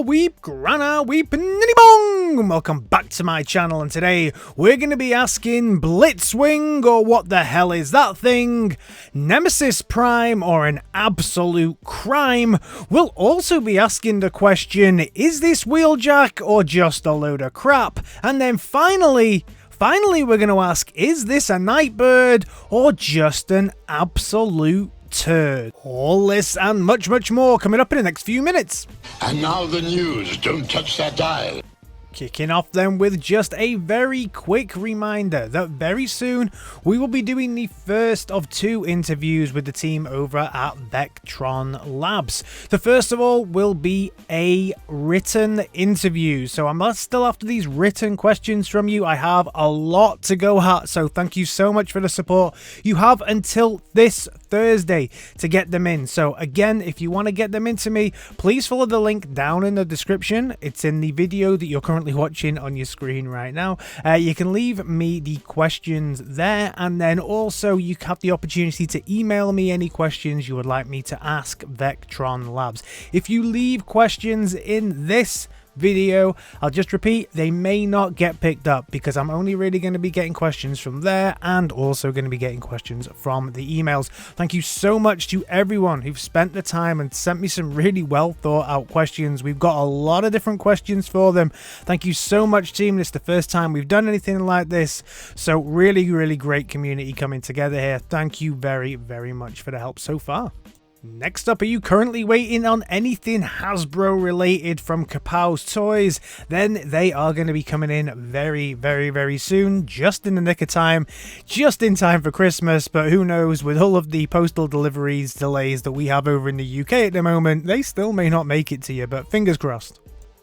weep, grana weep, nitty bong! Welcome back to my channel, and today we're going to be asking Blitzwing, or what the hell is that thing? Nemesis Prime, or an absolute crime? We'll also be asking the question, is this Wheeljack or just a load of crap? And then finally, we're going to ask, is this a Nightbird or just an absolute turd? All this and much, much more coming up in the next few minutes. And now the news. Don't touch that dial. Kicking off then with just a very quick reminder that very soon we will be doing the first of 2 interviews with the team over at Megatron Labs. The first of all will be a written interview, so I'm still after these written questions from you. I have a lot to go at, so thank you so much for the support. You have until this Thursday to get them in. So again, if you want to get them into me, please follow the link down in the description. It's in the video that you're currently watching on your screen right now. You can leave me the questions there, and then also you have the opportunity to email me any questions you would like me to ask Megatron Labs. If you leave questions in this video, I'll just repeat, they may not get picked up because I'm only really going to be getting questions from there and also going to be getting questions from the emails. Thank you so much to everyone who've spent the time and sent me some really well thought out questions. We've got a lot of different questions for them. Thank you so much, team. It's the first time we've done anything like this, so really great community coming together here. Thank you very much for the help so far. Next up, are you currently waiting on anything Hasbro related from Kapow's Toys? Then they are going to be coming in very soon, just in the nick of time, just in time for Christmas. But who knows, with all of the postal deliveries delays that we have over in the UK at the moment, they still may not make it to you, but fingers crossed.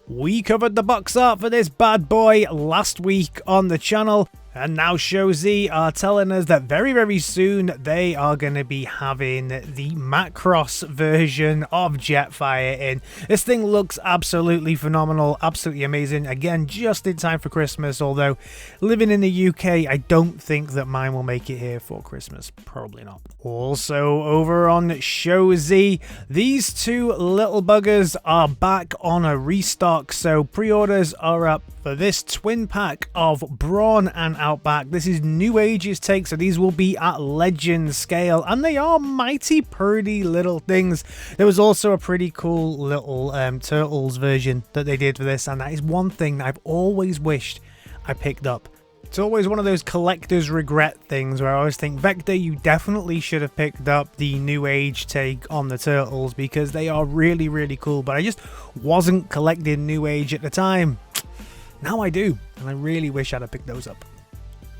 We covered the box art for this bad boy last week on the channel, and now Show Z are telling us that very soon they are going to be having the Macross version of Jetfire in. This thing looks absolutely phenomenal, absolutely amazing. Again, just in time for Christmas, although living in the UK, I don't think that mine will make it here for Christmas. Probably not. Also, over on Show Z, these 2 little buggers are back on a restock, so pre-orders are up for this twin pack of Brawn and Outback. This is New Age's take, so these will be at legend scale, and they are mighty pretty little things. There was also a pretty cool little Turtles version that they did for this, and that is one thing that I've always wished I picked up. It's always one of those collector's regret things where I always think, Vector, you definitely should have picked up the New Age take on the Turtles because they are really cool, but I just wasn't collecting New Age at the time. Now I do, and I really wish I'd have picked those up.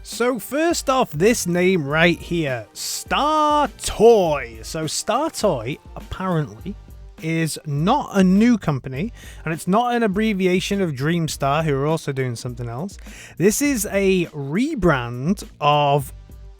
So first off, this name right here, Startoy. So Startoy apparently is not a new company, and it's not an abbreviation of Dreamstar, who are also doing something else. This is a rebrand of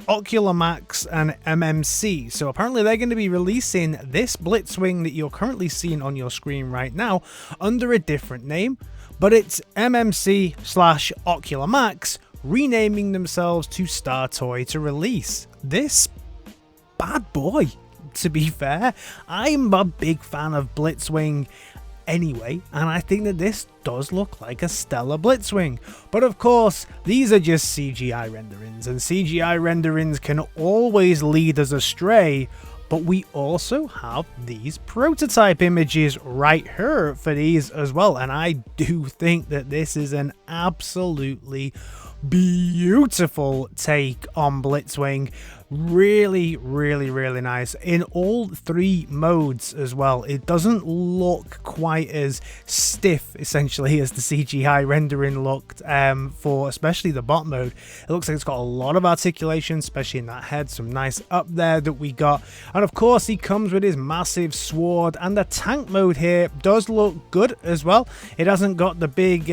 Ocular Max and MMC. So apparently they're going to be releasing this Blitzwing that you're currently seeing on your screen right now under a different name, but it's MMC/Ocular Max renaming themselves to Startoy to release this bad boy. To be fair, I'm a big fan of Blitzwing anyway, and I think that this does look like a stellar Blitzwing. But of course, these are just CGI renderings, and CGI renderings can always lead us astray. But we also have these prototype images right here for these as well, and I do think that this is an absolutely beautiful take on Blitzwing. Really nice in all 3 modes as well. It doesn't look quite as stiff essentially as the CGI rendering looked for especially the bot mode. It looks like it's got a lot of articulation, especially in that head, some nice up there that we got. And of course he comes with his massive sword, and the tank mode here does look good as well. It hasn't got the big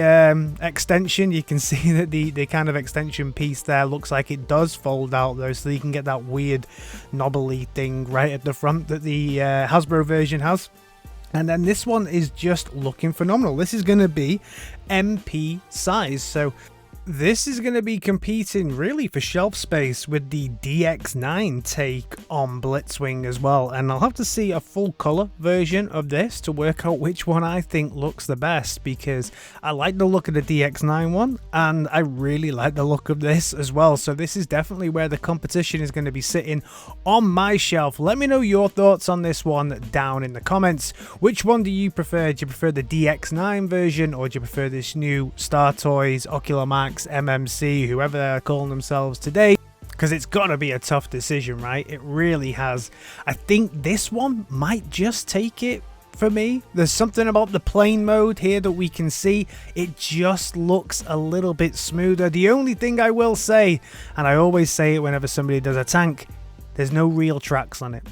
extension. You can see that the kind of extension piece there looks like it does fold out though, so you can get that weird knobbly thing right at the front that the Hasbro version has. And then this one is just looking phenomenal. This is going to be MP size, so This is going to be competing really for shelf space with the DX9 take on Blitzwing as well, and I'll have to see a full color version of this to work out which one I think looks the best, because I like the look of the DX9 one and I really like the look of this as well. So this is definitely where the competition is going to be sitting on my shelf. Let me know your thoughts on this one down in the comments. Which one do you prefer? Do you prefer the DX9 version, or do you prefer this new Startoys, Ocular Max, MMC, whoever they're calling themselves today? Because it's got to be a tough decision, right? It really has. I think this one might just take it for me. There's something about the plane mode here that we can see. It just looks a little bit smoother. The only thing I will say, and I always say it whenever somebody does a tank, there's no real tracks on it,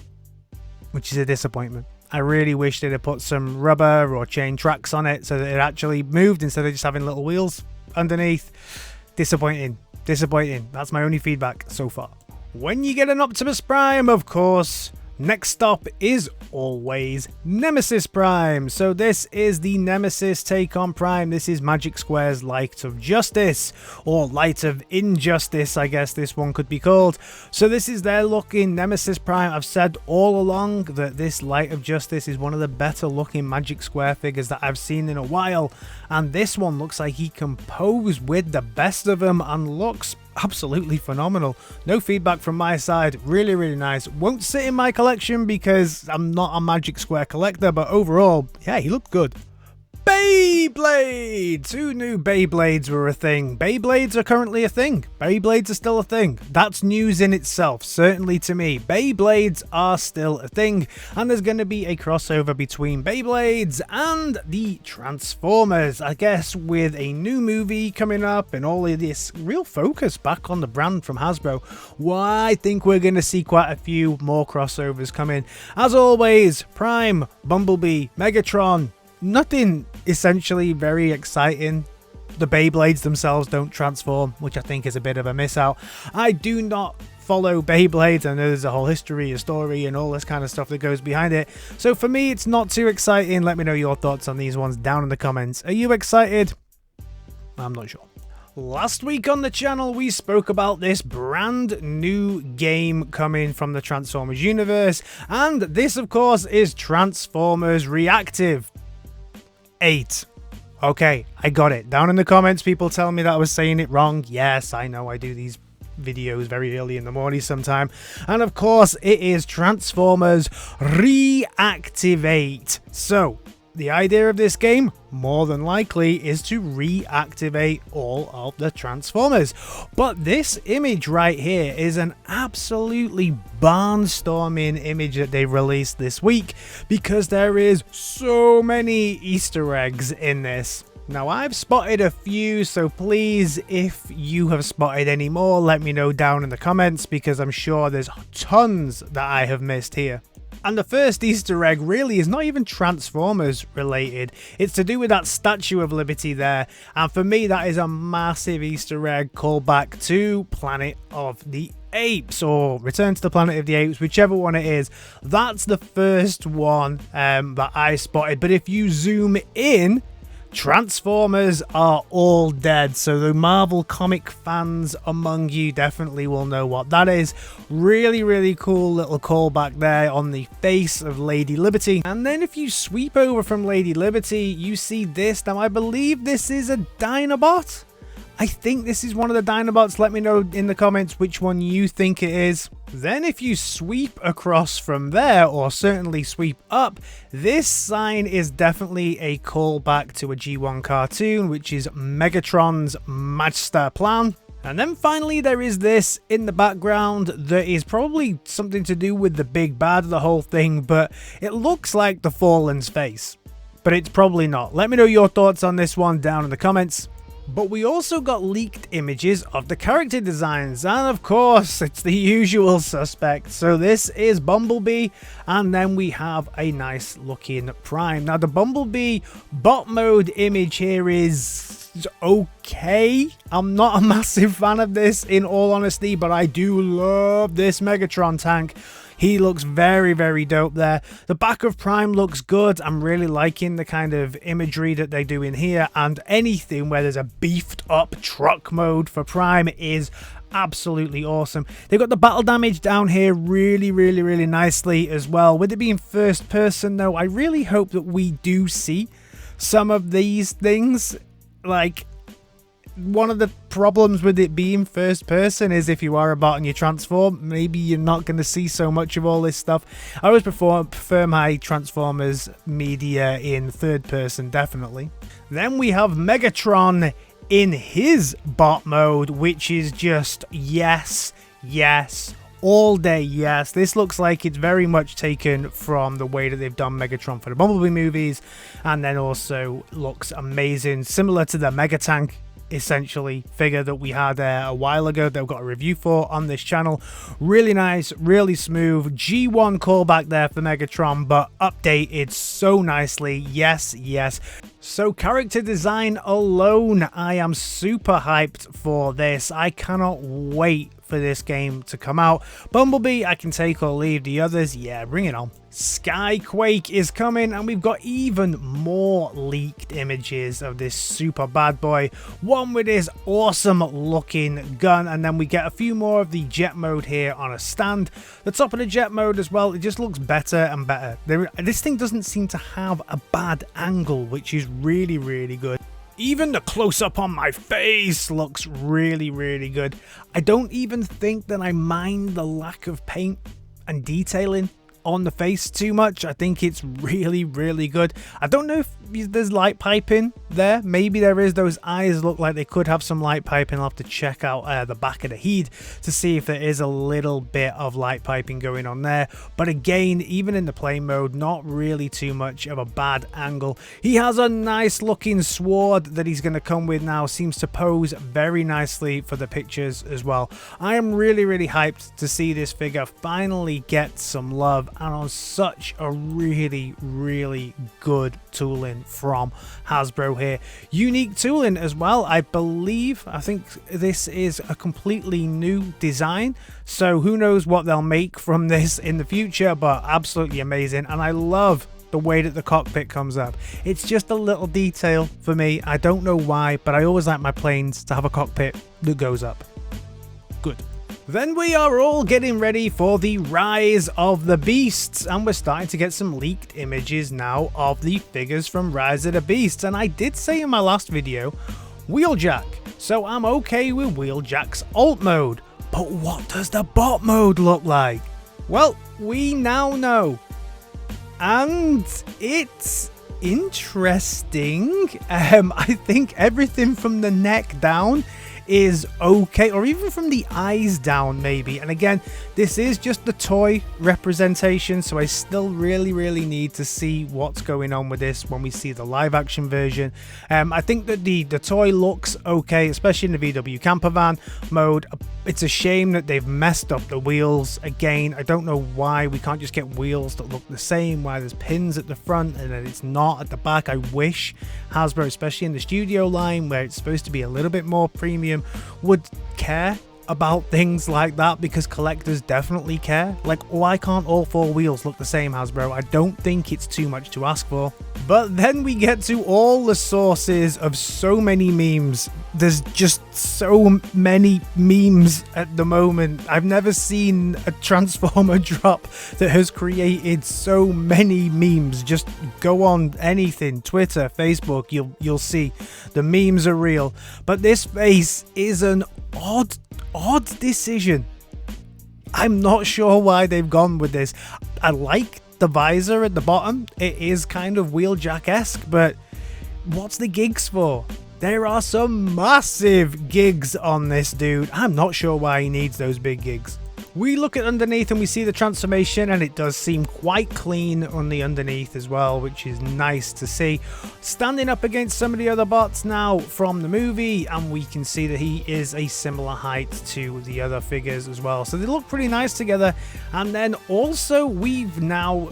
which is a disappointment. I really wish they'd have put some rubber or chain tracks on it so that it actually moved instead of just having little wheels underneath. Disappointing. That's my only feedback so far. When you get an Optimus Prime, of course, next stop is always Nemesis Prime. So this is the Nemesis take on Prime. This is Magicsquare's Light of Justice, or Light of Injustice, I guess this one could be called. So this is their looking Nemesis Prime. I've said all along that this Light of Justice is one of the better looking Magicsquare figures that I've seen in a while, and this one looks like he can pose with the best of them and looks absolutely phenomenal. No feedback from my side. Really nice. Won't sit in my collection because I'm not a Magicsquare collector, but overall, yeah, he looked good. Beyblades! Who knew Beyblades were a thing? Beyblades are currently a thing. Beyblades are still a thing. That's news in itself, certainly to me. Beyblades are still a thing, and there's going to be a crossover between Beyblades and the Transformers, I guess, with a new movie coming up and all of this real focus back on the brand from Hasbro. Well, I think we're going to see quite a few more crossovers coming. As always, Prime, Bumblebee, Megatron, nothing essentially very exciting. The Beyblades themselves don't transform, which I think is a bit of a miss out. I do not follow Beyblades. I know there's a whole history, a story, and all this kind of stuff that goes behind it. So for me, it's not too exciting. Let me know your thoughts on these ones down in the comments. Are you excited? I'm not sure. Last week on the channel, we spoke about this brand new game coming from the Transformers universe, and this, of course, is Transformers Reactivate. Okay, I got it. Down in the comments, people tell me that I was saying it wrong. Yes, I know, I do these videos very early in the morning sometime. And of course, it is Transformers Reactivate. So, the idea of this game, more than likely, is to reactivate all of the Transformers. But this image right here is an absolutely barnstorming image that they released this week, because there is so many Easter eggs in this. Now, I've spotted a few, so please, if you have spotted any more, let me know down in the comments, because I'm sure there's tons that I have missed here. And the first Easter egg really is not even Transformers related. It's to do with that Statue of Liberty there. And for me, that is a massive Easter egg callback to Planet of the Apes, or Return to the Planet of the Apes, whichever one it is. That's the first one that I spotted. But if you zoom in, Transformers are all dead, so the Marvel comic fans among you definitely will know what that is. Really cool little callback there on the face of Lady Liberty. And then if you sweep over from Lady Liberty, you see this. Now, I believe this is a Dinobot. I think this is one of the Dinobots. Let me know in the comments which one you think it is. Then if you sweep across from there, or certainly sweep up, this sign is definitely a callback to a G1 cartoon, which is Megatron's Master Plan. And then finally there is this in the background that is probably something to do with the big bad of the whole thing, but it looks like the Fallen's face. But it's probably not. Let me know your thoughts on this one down in the comments. But we also got leaked images of the character designs, and of course it's the usual suspect. So this is Bumblebee, and then we have a nice looking Prime. Now the Bumblebee bot mode image here is okay. I'm not a massive fan of this in all honesty, but I do love this Megatron tank. He looks very, very dope there. The back of Prime looks good. I'm really liking the kind of imagery that they do in here, and anything where there's a beefed up truck mode for Prime is absolutely awesome. They've got the battle damage down here really, really, really nicely as well. With it being first person though, I really hope that we do see some of these things. Like, one of the problems with it being first person is if you are a bot and you transform, maybe you're not going to see so much of all this stuff. I always prefer my Transformers media in third person, definitely. Then we have Megatron in his bot mode, which is just yes, yes, all day yes. This looks like it's very much taken from the way that they've done Megatron for the Bumblebee movies, and then also looks amazing, similar to the Mega Tank essentially figure that we had a while ago that I've got a review for on this channel. Really nice, really smooth G1 callback there for Megatron, but updated so nicely. Yes, yes. So character design alone, I am super hyped for this. I cannot wait for this game to come out. Bumblebee, I can take or leave. The others, yeah, bring it on. Skyquake is coming, and we've got even more leaked images of this super bad boy. One with this awesome looking gun, and then we get a few more of the jet mode here on a stand. The top of the jet mode as well, it just looks better and better. This thing doesn't seem to have a bad angle, which is really, really good. Even the close-up on my face looks really, really good. I don't even think that I mind the lack of paint and detailing on the face too much. I think it's really, really good. I don't know if there's light piping there. Maybe there is. Those eyes look like they could have some light piping. I'll have to check out the back of the head to see if there is a little bit of light piping going on there. But again, even in the play mode, not really too much of a bad angle. He has a nice looking sword that he's going to come with now. Seems to pose very nicely for the pictures as well. I am really, really hyped to see this figure finally get some love, and on such a really, really good tooling from Hasbro here. Unique tooling as well, I believe. I think this is a completely new design, so who knows what they'll make from this in the future, but absolutely amazing. And I love the way that the cockpit comes up. It's just a little detail for me. I don't know why, but I always like my planes to have a cockpit that goes up. Good. Then we are all getting ready for the Rise of the Beasts, and we're starting to get some leaked images now of the figures from Rise of the Beasts. And I did say in my last video, Wheeljack, so I'm okay with Wheeljack's alt mode. But what does the bot mode look like? Well, we now know, and it's interesting. I think everything from the neck down is okay, or even from the eyes down maybe. And again, this is just the toy representation, so I still really need to see what's going on with this when we see the live action version. I think that the toy looks okay, especially in the VW campervan mode. It's a shame that they've messed up the wheels again. I don't know why we can't just get wheels that look the same, why there's pins at the front and then it's not at the back. I wish Hasbro, especially in the studio line where it's supposed to be a little bit more premium, would care about things like that, because collectors definitely care. Like, why can't all four wheels look the same, Hasbro? I don't think it's too much to ask for. But then we get to all the sources of so many memes. There's just so many memes at the moment. I've never seen a Transformer drop that has created so many memes. Just go on anything, Twitter, Facebook, you'll see the memes are real. But this face is an odd decision. I'm not sure why they've gone with this. I like the visor at the bottom. It is kind of Wheeljack-esque, but what's the gigs for? There are some massive gigs on this dude. I'm not sure why he needs those big gigs. We look at underneath and we see the transformation, and it does seem quite clean on the underneath as well, which is nice to see. Standing up against some of the other bots now from the movie, and we can see that he is a similar height to the other figures as well. So they look pretty nice together. And then also we've now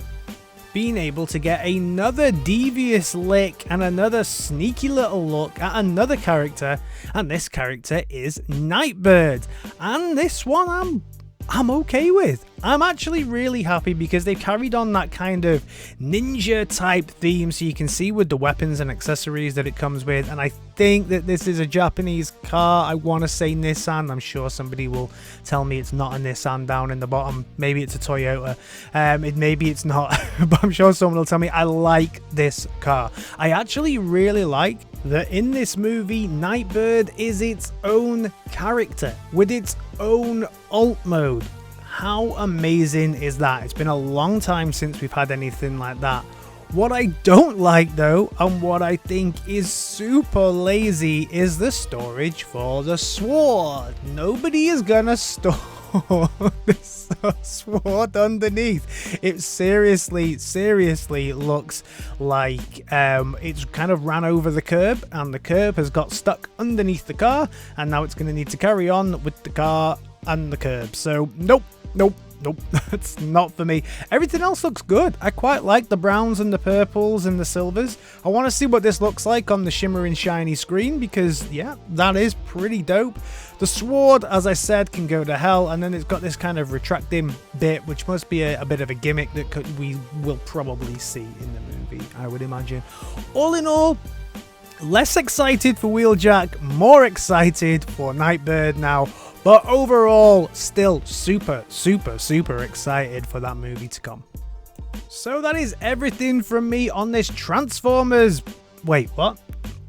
been able to get another devious lick and another sneaky little look at another character, and this character is Nightbird. And this one I'm I'm okay with. I'm actually really happy because they've carried on that kind of ninja type theme, so you can see with the weapons and accessories that it comes with. And I think that this is a Japanese car. I want to say Nissan. I'm sure somebody will tell me it's not a Nissan down in the bottom. Maybe it's a Toyota. Maybe it's not, but I'm sure someone will tell me. I like this car. I actually really like that in this movie, Nightbird is its own character with its own alt mode. How amazing is that? It's been a long time since we've had anything like that. What I don't like though, and what I think is super lazy, is the storage for the sword. Nobody is gonna store this sword underneath. It seriously looks like it's kind of ran over the curb, and the curb has got stuck underneath the car, and now it's going to need to carry on with the car and the curb. So nope, that's not for me. Everything else looks good. I quite like the browns and the purples and the silvers. I want to see what this looks like on the shimmering shiny screen, because yeah, that is pretty dope. The sword, as I said, can go to hell, and then it's got this kind of retracting bit, which must be a bit of a gimmick that we will probably see in the movie, I would imagine. All in all, less excited for Wheeljack, more excited for Nightbird now. But overall, still super excited for that movie to come. So that is everything from me on this Transformers... Wait, what?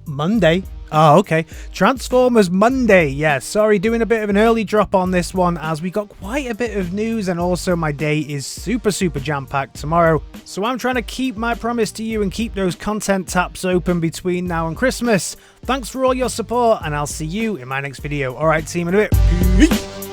Monday? Oh, okay. Transformers Monday. Yeah, sorry, doing a bit of an early drop on this one as we got quite a bit of news, and also my day is super jam-packed tomorrow. So I'm trying to keep my promise to you and keep those content tabs open between now and Christmas. Thanks for all your support, and I'll see you in my next video. Alright team, in a bit. Peace.